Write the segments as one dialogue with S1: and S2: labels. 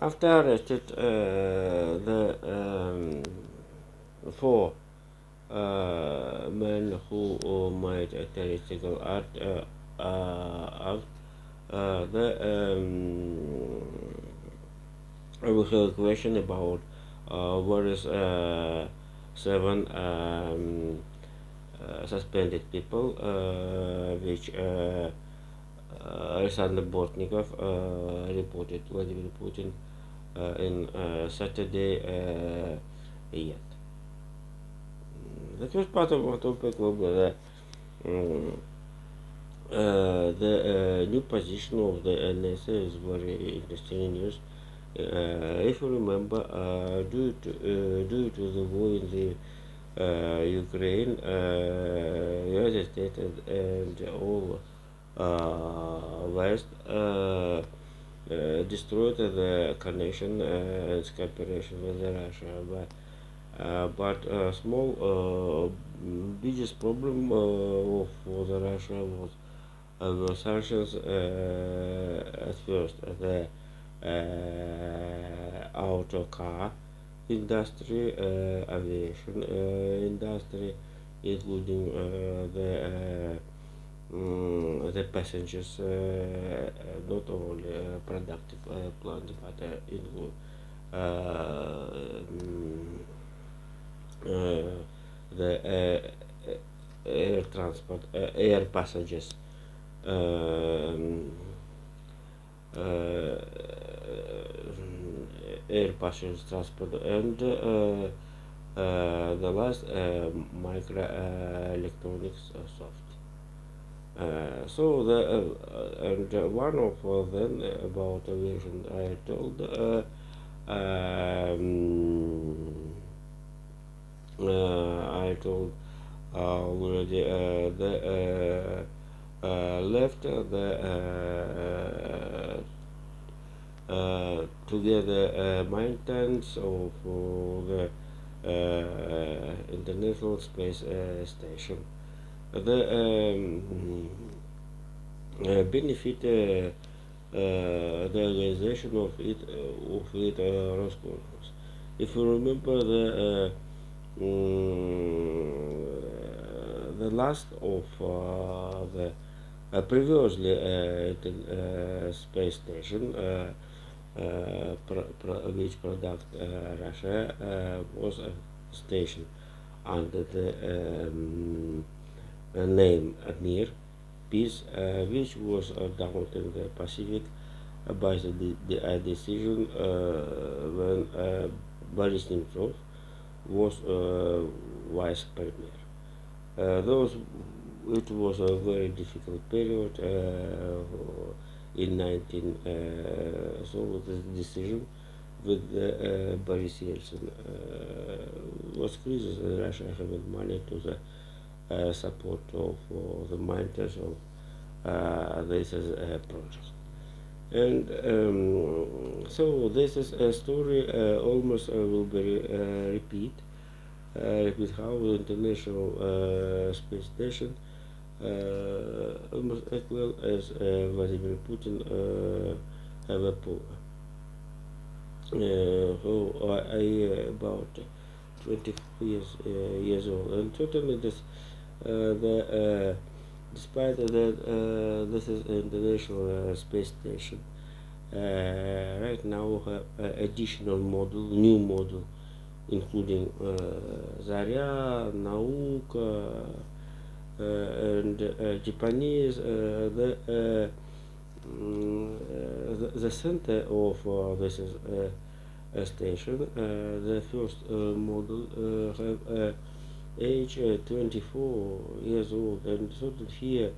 S1: After arrested the four men who made a terroristical act, we have a question about what is seven suspended people, which Alexander Bortnikov reported Vladimir Putin in Saturday yet. The first part of our topic will be the new position of the NSA is very interesting news. If you remember, due to the war in the Ukraine, United States and all West destroyed the connection and cooperation with Russia. But small biggest problem for the Russia was were sanctions at first. The auto car industry, aviation industry, including the passengers, not only productive plant, but include the air transport, air passengers, um, uh, air passengers transport, and the last microelectronics soft. So and one of them about aviation I told um, I told already the left the together maintenance of the International Space Station. The benefit the organization of it Roscosmos. If you remember the last of the previously space station which product Russia was a station under the name Mir Peace, which was down in the Pacific by the decision when Boris Nemtsov was vice premier. Those It was a very difficult period in 19. So the decision with Boris Yeltsin was crisis in Russia having money to the support of the miners of this project. And so this is a story almost will be repeat how the International Space Station almost as well as Vladimir Putin have a power. Who I about 24 years old, and certainly this the despite that this is International Space Station. Right now have additional model, new model, including Zarya, Nauka, and Japanese. The center of this is a station. The first model have age 24 years old, and sort of here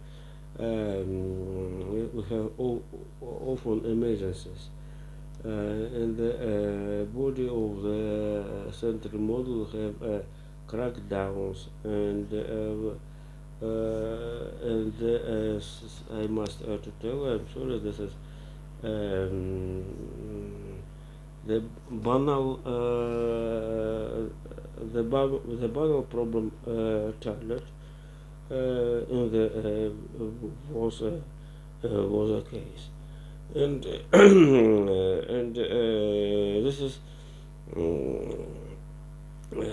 S1: we have often emergencies. And the body of the central model have crackdowns and I must to tell. I'm sorry. This is um, the banal the banal problem toilet in the was a case, and and this is um,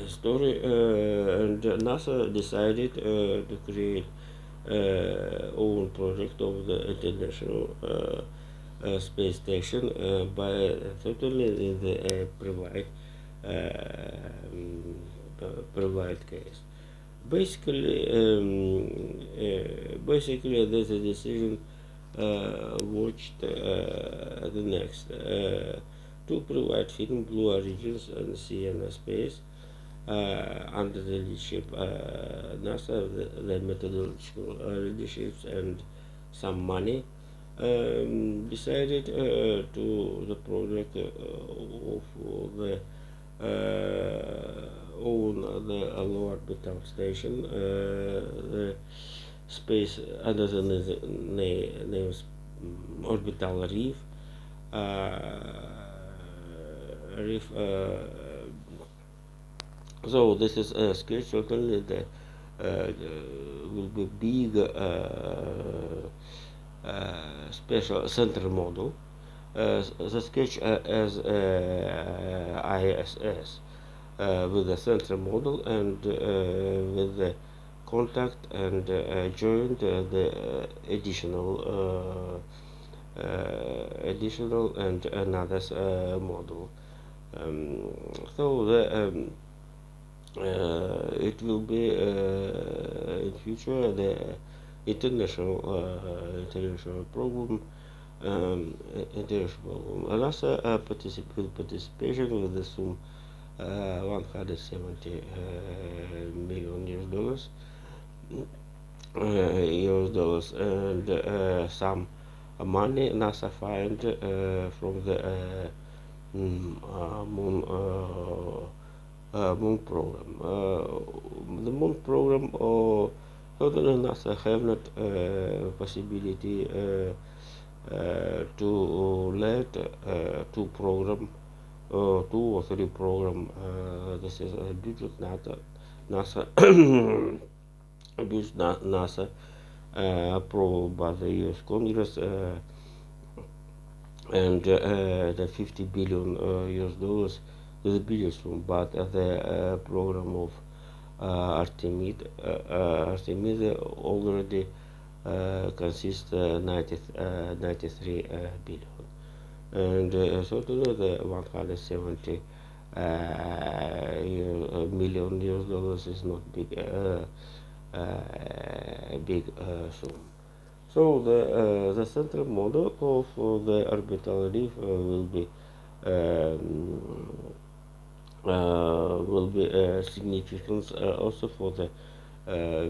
S1: story, and NASA decided to create own project of the International Space Station by totally the um, provide case. Basically, there's a decision watched the next to provide film Blue Origins and Sienna Space under the leadership NASA, the methodological leaderships and some money decided to the project of the own the low orbital station, the space under the name orbital reef. Reef. So this is a sketch. Certainly, the will be big special center model. The sketch as ISS with the center model and with the contact and joined the additional and another model. So it will be in future the international program. International NASA participation with the sum 170 million US dollars and some money NASA find from the moon moon program. The moon program totally NASA have not possibility to let two program two or three program. This is a budget NASA budget NASA approved by the U.S. Congress and the 50 billion US dollars is the biggest one, but the program of Artemida already consists 93 billion. And totally the 170 million US dollars is not big sum. So the central model of the orbital reef will be significant also for the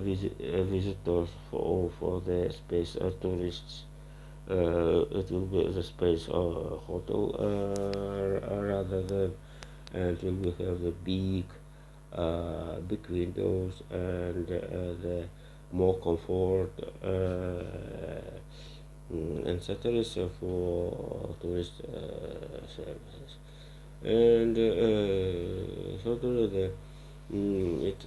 S1: visitors for the space tourists. It will be the space hotel rather than, and we will have the big windows and the more comfort etc. For tourist services. And certainly it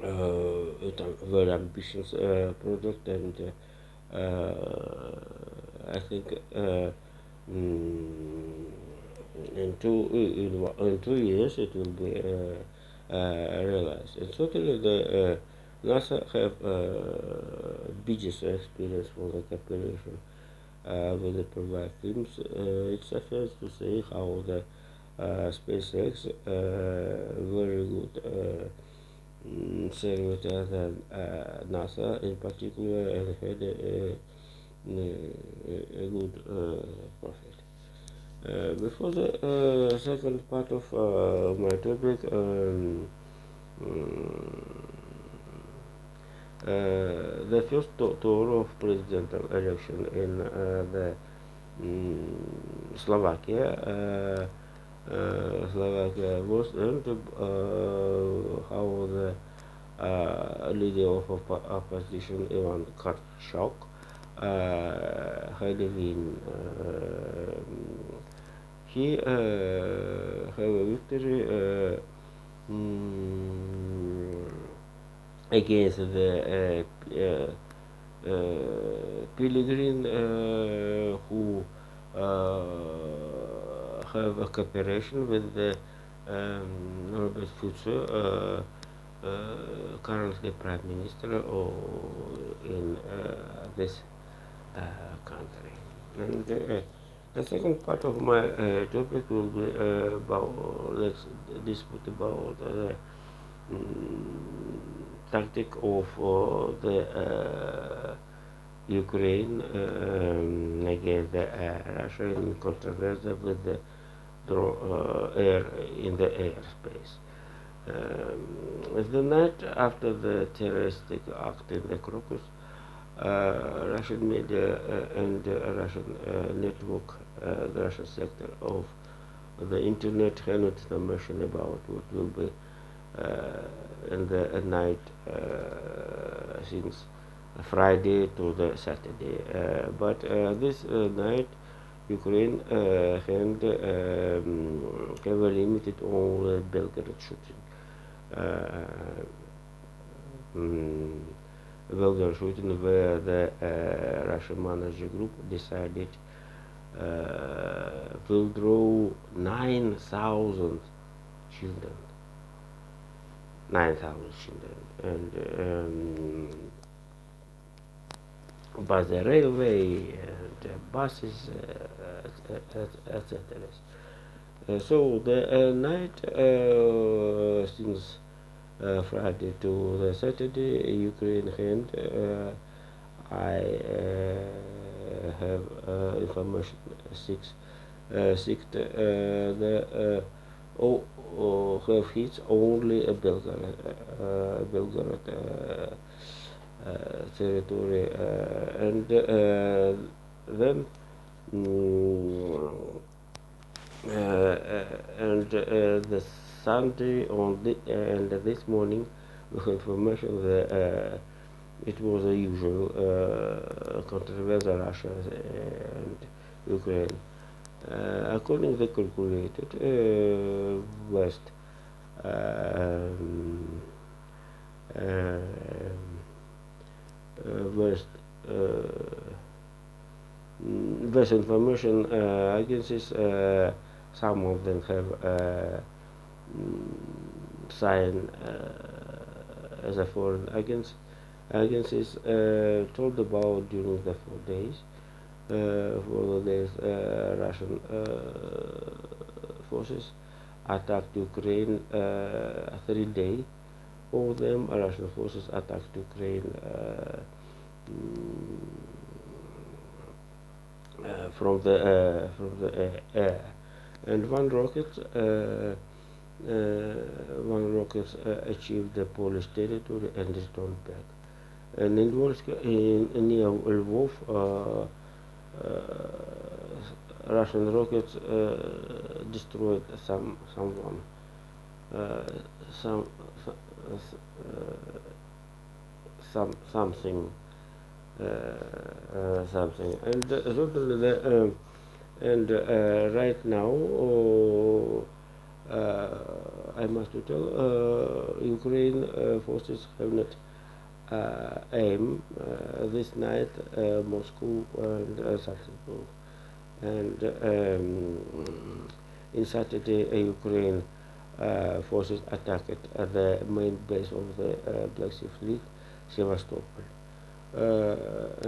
S1: it's a very ambitious project, and I think mm, in 2 years it will be realized. And certainly the NASA have biggest experience for the cooperation with the private teams. It's a fair to say how the SpaceX very good service than NASA in particular, and had a good profit. Before the second part of my topic, the first tour of presidential election in the Slovakia. Slovakia was ended how the leader of opposition Ivan Karchuk had been he had a victory against the Pellegrin who have a cooperation with the Norbert Future, currently Prime Minister in this country. And the second part of my topic will be about let's dispute about the tactic of the Ukraine against the Russia in controversy with the air in the airspace. The night after the terroristic act in the Crocus, Russian media and Russian network, the Russian sector of the internet had not information about what will be in the night since Friday to the Saturday. But this night, Ukraine have limited only Belgorod shooting. Belgorod shooting where the Russian manager group decided will draw 9,000 children. 9,000 children. And by the railway and buses, etc. So the night since Friday to the Saturday, Ukraine hand, I have information the have hits only a Belgorod territory, and then and the Sunday on and this morning we have information that it was a usual controversy Russia and Ukraine. According to the calculated West um, West West information agencies, some of them have signed as a foreign agencies told about during the 4 days. For the days Russian forces attacked Ukraine 3 days. All of them Russian forces attacked Ukraine from the air, and one rocket achieved the Polish territory and returned back. And in near Lvov, Russian rockets destroyed someone, some something, something, and totally and right now I must tell Ukraine forces have not aim this night Moscow and St. Petersburg, and in Saturday Ukraine forces attacked the main base of the Black Sea Fleet, Sevastopol,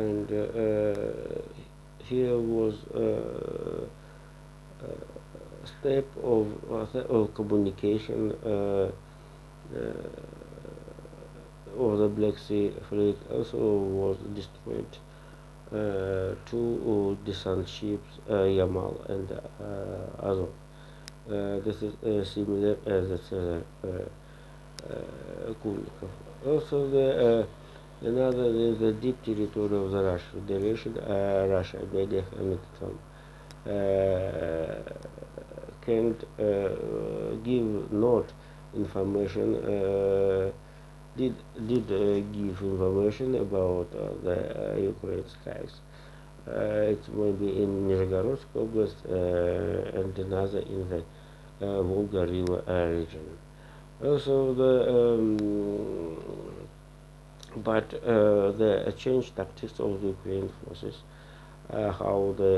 S1: and here was step of communication of the Black Sea Fleet also was destroyed. Two descent ships, Yamal and Azov. This is similar as the Caesar Kulnikov. Also, another is the deep territory of the Russian Federation. Russia, media and can't give not information. Did give information about the Ukraine skies. It may be in Nizhegorod Oblast and another in the Volga River region. Also, but the changed tactics of the Ukrainian forces how the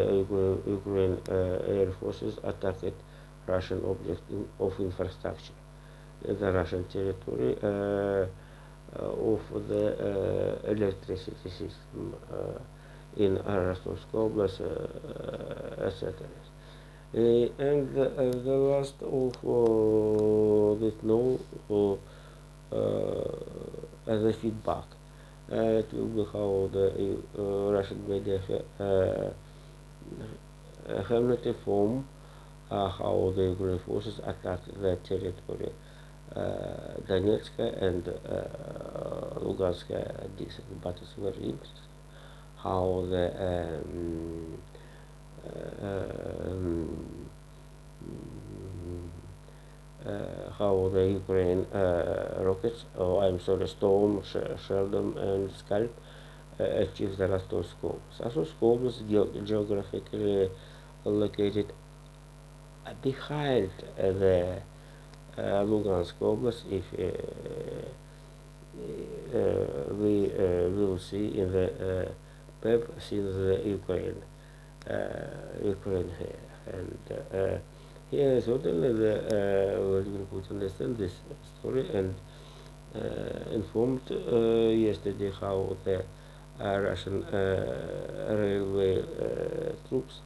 S1: Ukraine air forces attacked Russian objects of infrastructure in the Russian territory of the electricity system in Rostovsk Oblast, etc. And the last of this know as a feedback. It will be how the Russian media have not informed how the Ukrainian forces attacked the territory Donetsk and Lugansk district, but it's very interesting how the how the Ukraine rockets, I'm sorry, Storm, Sheldon, and Scalp achieved the Rostovsk Oblast. Rostovsk Oblast is geographically located behind the Lugansk Oblast, if we will see in the map since the Ukraine here. And here certainly Vladimir Putin understands this story and informed yesterday how the Russian railway troops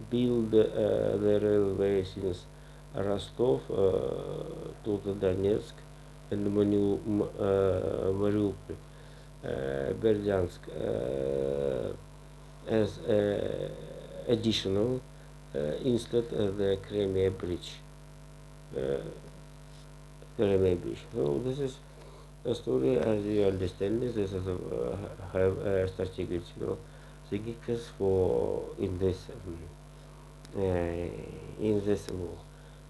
S1: build the railway since Rostov to the Donetsk and Mariupol, Berdyansk as additional instead of the Crimea Bridge. So this is a story as you understand this. This is have strategic, significance for in this war.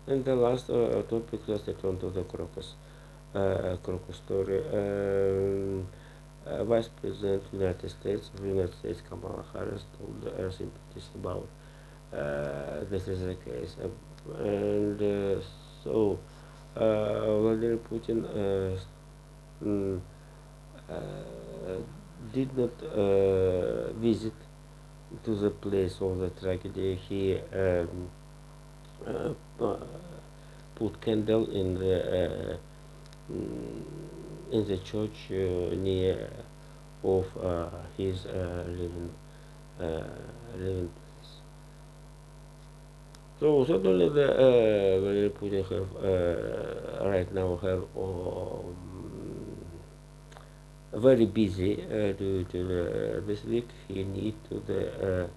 S1: And the last topic, let's return to the Crocus story. Vice President of the United States Kamala Harris told her sympathies about this is the case. And so Vladimir Putin mm, did not visit to the place of the tragedy. He put candle in the church near of his living place. So certainly the Vladimir Putin have right now have very busy due to this week. He need to the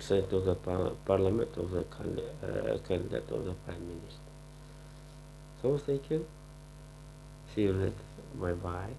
S1: send to the parliament of the candidate of the prime minister. So thank you. See you later. Bye bye.